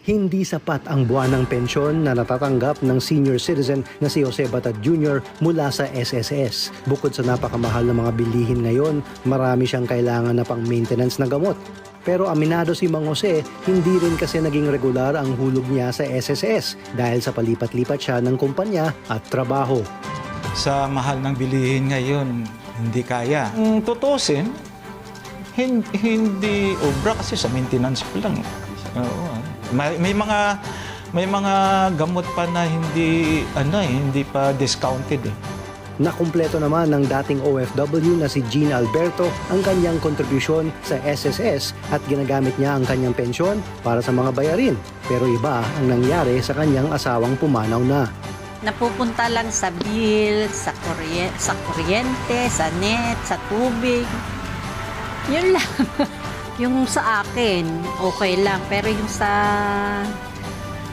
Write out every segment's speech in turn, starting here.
Hindi sapat ang buwanang pensyon na natatanggap ng senior citizen na si Jose Batad Jr. mula sa SSS. Bukod sa napakamahal na mga bilihin ngayon, marami siyang kailangan na pang-maintenance na gamot. Pero aminado si Mang Jose, hindi rin kasi naging regular ang hulog niya sa SSS dahil sa palipat-lipat siya ng kumpanya at trabaho. Sa mahal ng bilihin ngayon, hindi kaya. Kung tutusin, hindi obra kasi sa maintenance pa lang. Oo. May mga gamot pa na hindi pa discounted eh. Nakumpleto naman ng dating OFW na si Gene Alberto ang kanyang kontribusyon sa SSS at ginagamit niya ang kanyang pensyon para sa mga bayarin. Pero iba ang nangyari sa kanyang asawang pumanaw na. Napupunta lang sa bill, sa kuryente, sa net, sa tubig. Yun lang. Yung sa akin, okay lang. Pero yung sa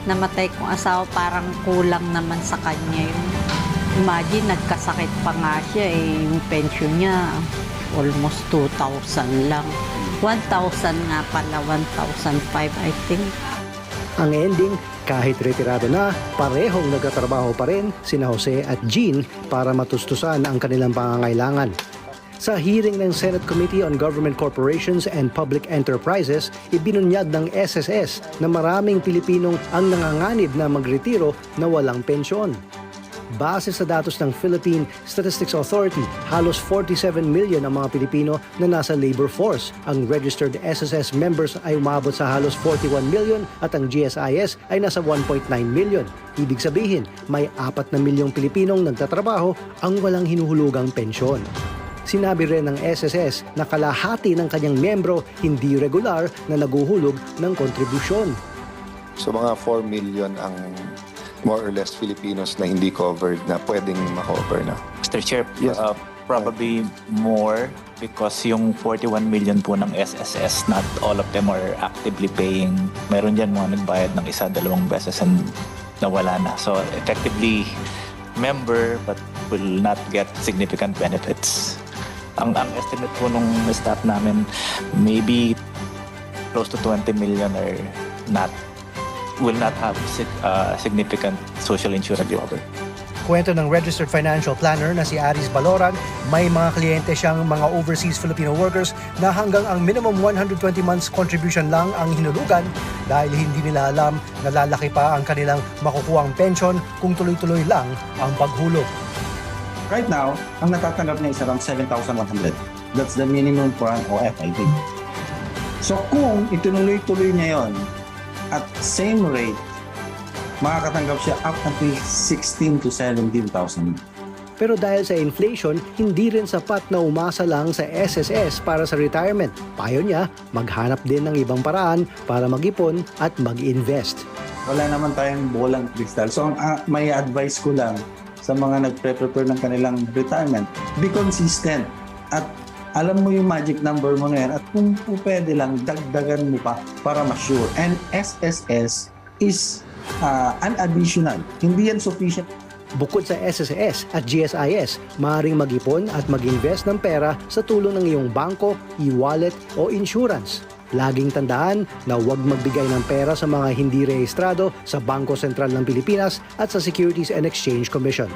namatay kong asawa, parang kulang naman sa kanya yun. Imagine, nagkasakit pa nga siya eh. Yung pension niya, almost 2,000 lang. 1,000 nga pala, 1,500 I think. Ang ending, kahit retirado na, parehong nagtatrabaho pa rin sina Jose at Gene para matustusan ang kanilang pangangailangan. Sa hearing ng Senate Committee on Government Corporations and Public Enterprises, ibinunyag ng SSS na maraming Pilipinong ang nanganganib na magretiro na walang pensyon. Base sa datos ng Philippine Statistics Authority, halos 47 million ang mga Pilipino na nasa labor force. Ang registered SSS members ay umabot sa halos 41 million at ang GSIS ay nasa 1.9 million. Ibig sabihin, may 4 na milyong Pilipinong nagtatrabaho ang walang hinuhulugang pensyon. Sinabi rin ng SSS na kalahati ng kanyang miyembro hindi regular na naguhulog ng kontribusyon. So mga 4 million ang more or less Filipinos na hindi covered na pwedeng ma-cover na. Mr. Chair, Yes. probably more because yung 41 million po ng SSS, not all of them are actively paying. Meron dyan mga nagbayad ng 1-2 beses and nawala na. So effectively, member but will not get significant benefits. Ang estimate po nung staff namin, maybe close to 20 million will not have significant social insurance cover. Kwento ng registered financial planner na si Aris Baloran, may mga kliyente siyang mga overseas Filipino workers na hanggang ang minimum 120 months contribution lang ang hinulugan dahil hindi nila alam na lalaki pa ang kanilang makukuhang pension kung tuloy-tuloy lang ang paghulog. Right now, ang natatanggap niya is around 7,100. That's the minimum for an OF, I think. So kung itinuloy-tuloy niya yon at same rate, makakatanggap siya up until 16,000 to 17,000. Pero dahil sa inflation, hindi rin sapat na umasa lang sa SSS para sa retirement. Payo niya, maghanap din ng ibang paraan para mag-ipon at mag-invest. Wala naman tayong bolang kristal. So may advice ko lang sa mga nagpe-prepare ng kanilang retirement, be consistent at alam mo yung magic number mo na yan at kung pwede lang, dagdagan mo pa para ma-sure. And SSS is an additional. Hindi yan sufficient. Bukod sa SSS at GSIS, maaaring mag-ipon at mag-invest ng pera sa tulong ng iyong bangko, e-wallet o insurance. Laging tandaan na huwag magbigay ng pera sa mga hindi rehistrado sa Bangko Sentral ng Pilipinas at sa Securities and Exchange Commission.